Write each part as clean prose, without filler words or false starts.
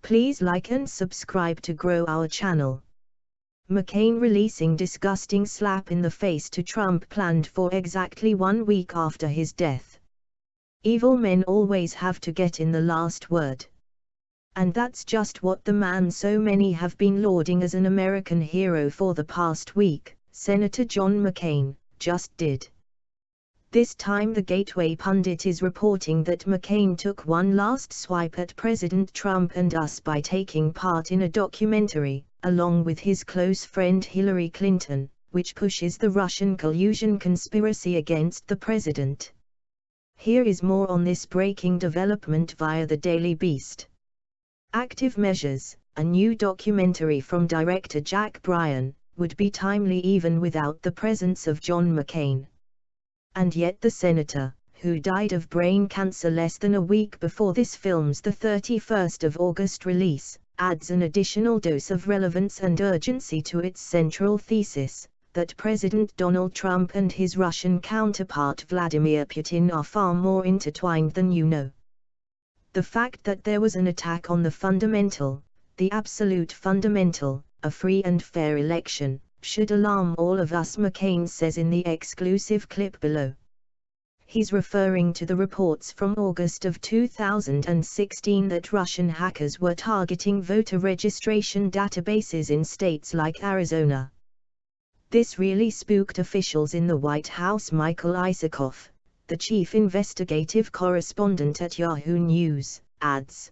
Please like and subscribe to grow our channel. McCain releasing disgusting slap in the face to Trump planned for exactly 1 week after his death. Evil men always have to get in the last word. And that's just what the man so many have been lauding as an American hero for the past week, Senator John McCain, just did. This time the Gateway pundit is reporting that McCain took one last swipe at President Trump and us by taking part in a documentary, along with his close friend Hillary Clinton, which pushes the Russian collusion conspiracy against the president. Here is more on this breaking development via the Daily Beast. Active Measures, a new documentary from director Jack Bryan, would be timely even without the presence of John McCain. And yet the senator, who died of brain cancer less than a week before this film's the 31st of August release, adds an additional dose of relevance and urgency to its central thesis, that President Donald Trump and his Russian counterpart Vladimir Putin are far more intertwined than you know. The fact that there was an attack on the fundamental, the absolute fundamental, a free and fair election, should alarm all of us, McCain says in the exclusive clip below. He's referring to the reports from August of 2016 that Russian hackers were targeting voter registration databases in states like Arizona. This really spooked officials in the White House. Michael Isikoff, the chief investigative correspondent at Yahoo News, adds.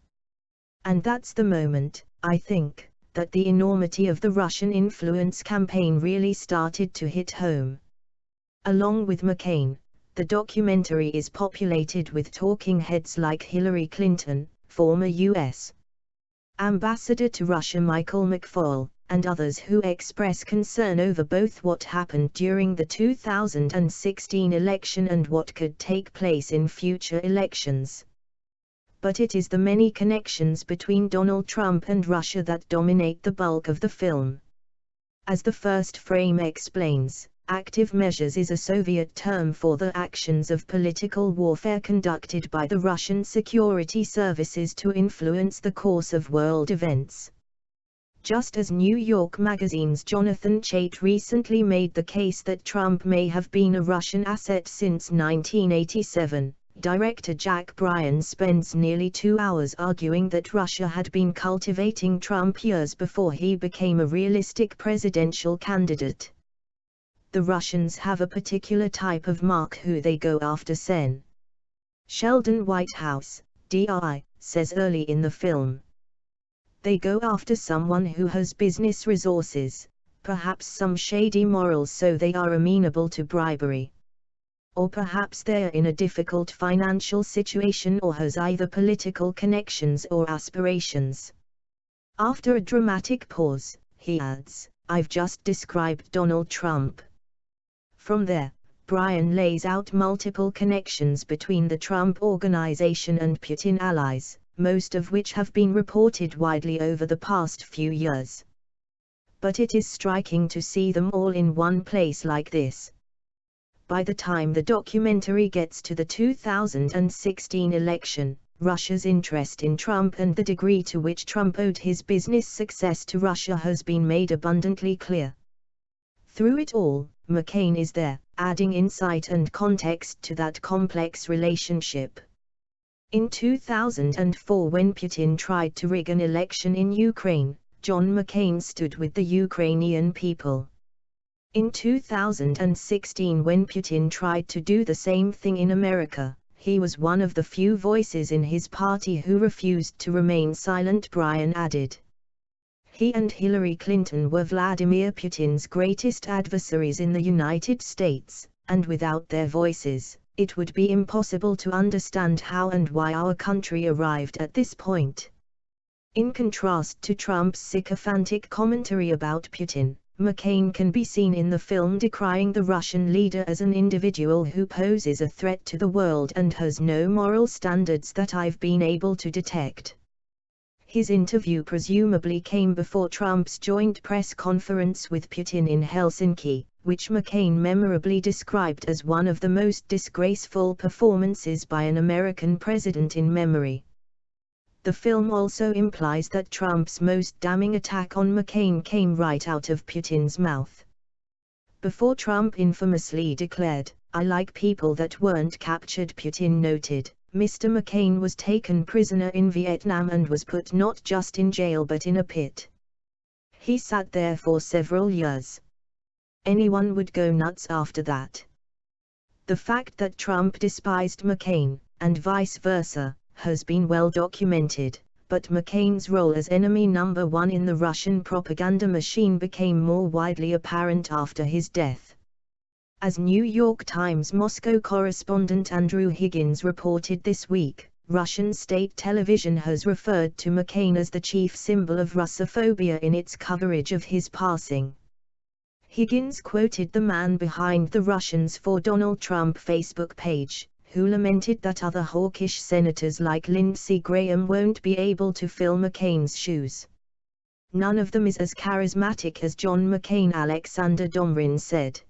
And that's the moment, I think, that the enormity of the Russian influence campaign really started to hit home. Along with McCain, the documentary is populated with talking heads like Hillary Clinton, former U.S. Ambassador to Russia Michael McFaul, and others who express concern over both what happened during the 2016 election and what could take place in future elections. But it is the many connections between Donald Trump and Russia that dominate the bulk of the film. As the first frame explains, active measures is a Soviet term for the actions of political warfare conducted by the Russian security services to influence the course of world events. Just as New York Magazine's Jonathan Chait recently made the case that Trump may have been a Russian asset since 1987, director Jack Bryan spends nearly 2 hours arguing that Russia had been cultivating Trump years before he became a realistic presidential candidate. The Russians have a particular type of mark who they go after. Sen. Sheldon Whitehouse, DI, says early in the film. They go after someone who has business resources, perhaps some shady morals, so they are amenable to bribery. Or perhaps they're in a difficult financial situation or has either political connections or aspirations. After a dramatic pause, he adds, I've just described Donald Trump. From there, Bryan lays out multiple connections between the Trump Organization and Putin allies, most of which have been reported widely over the past few years. But it is striking to see them all in one place like this. By the time the documentary gets to the 2016 election, Russia's interest in Trump and the degree to which Trump owed his business success to Russia has been made abundantly clear. Through it all, McCain is there, adding insight and context to that complex relationship. In 2004, when Putin tried to rig an election in Ukraine, John McCain stood with the Ukrainian people. In 2016, when Putin tried to do the same thing in America, he was one of the few voices in his party who refused to remain silent. Bryan added. He and Hillary Clinton were Vladimir Putin's greatest adversaries in the United States, and without their voices, it would be impossible to understand how and why our country arrived at this point. In contrast to Trump's sycophantic commentary about Putin, McCain can be seen in the film decrying the Russian leader as an individual who poses a threat to the world and has no moral standards that I've been able to detect. His interview presumably came before Trump's joint press conference with Putin in Helsinki, which McCain memorably described as one of the most disgraceful performances by an American president in memory. The film also implies that Trump's most damning attack on McCain came right out of Putin's mouth. Before Trump infamously declared, "I like people that weren't captured," Putin noted, Mr. McCain was taken prisoner in Vietnam and was put not just in jail but in a pit. He sat there for several years. Anyone would go nuts after that. The fact that Trump despised McCain, and vice versa, has been well documented, but McCain's role as enemy number one in the Russian propaganda machine became more widely apparent after his death. As New York Times Moscow correspondent Andrew Higgins reported this week, Russian state television has referred to McCain as the chief symbol of Russophobia in its coverage of his passing. Higgins quoted the man behind the Russians for Donald Trump Facebook page, who lamented that other hawkish senators like Lindsey Graham won't be able to fill McCain's shoes. "None of them is as charismatic as John McCain," Alexander Domrin said.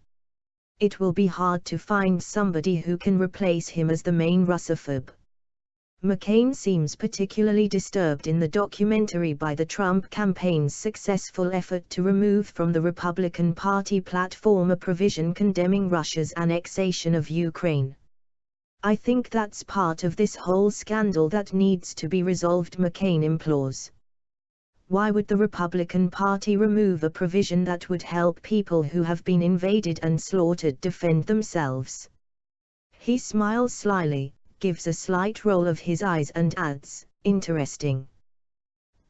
"It will be hard to find somebody who can replace him as the main Russophobe." McCain seems particularly disturbed in the documentary by the Trump campaign's successful effort to remove from the Republican Party platform a provision condemning Russia's annexation of Ukraine. "I think that's part of this whole scandal that needs to be resolved," McCain implores. Why would the Republican Party remove a provision that would help people who have been invaded and slaughtered defend themselves? He smiles slyly, gives a slight roll of his eyes and adds, "Interesting."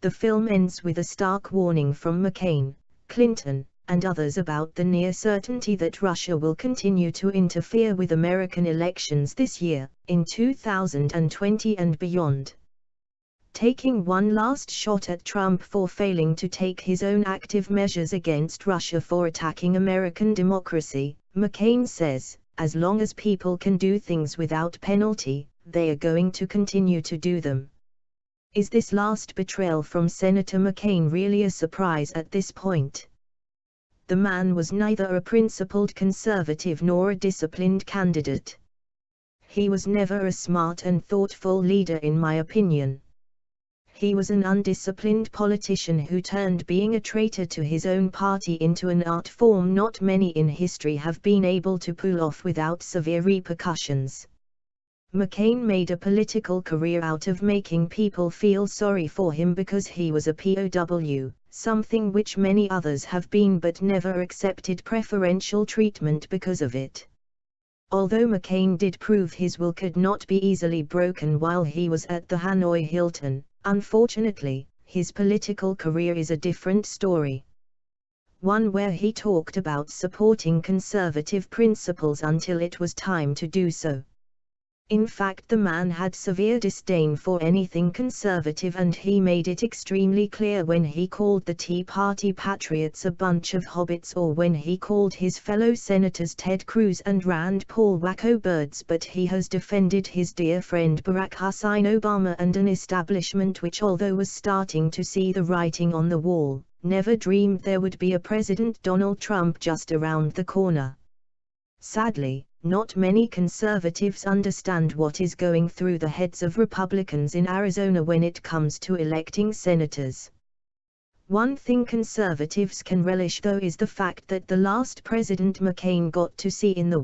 The film ends with a stark warning from McCain, Clinton, and others about the near certainty that Russia will continue to interfere with American elections this year, in 2020 and beyond. Taking one last shot at Trump for failing to take his own active measures against Russia for attacking American democracy, McCain says, "As long as people can do things without penalty, they are going to continue to do them." Is this last betrayal from Senator McCain really a surprise at this point? The man was neither a principled conservative nor a disciplined candidate. He was never a smart and thoughtful leader, in my opinion. He was an undisciplined politician who turned being a traitor to his own party into an art form not many in history have been able to pull off without severe repercussions. McCain made a political career out of making people feel sorry for him because he was a POW, something which many others have been but never accepted preferential treatment because of it. Although McCain did prove his will could not be easily broken while he was at the Hanoi Hilton, unfortunately, his political career is a different story. One where he talked about supporting conservative principles until it was time to do so. In fact, the man had severe disdain for anything conservative, and he made it extremely clear when he called the Tea Party patriots a bunch of hobbits, or when he called his fellow senators Ted Cruz and Rand Paul wacko birds. But he has defended his dear friend Barack Hussein Obama and an establishment which, although was starting to see the writing on the wall, never dreamed there would be a President Donald Trump just around the corner. Sadly, not many conservatives understand what is going through the heads of Republicans in Arizona when it comes to electing senators. One thing conservatives can relish, though, is the fact that the last president McCain got to see in the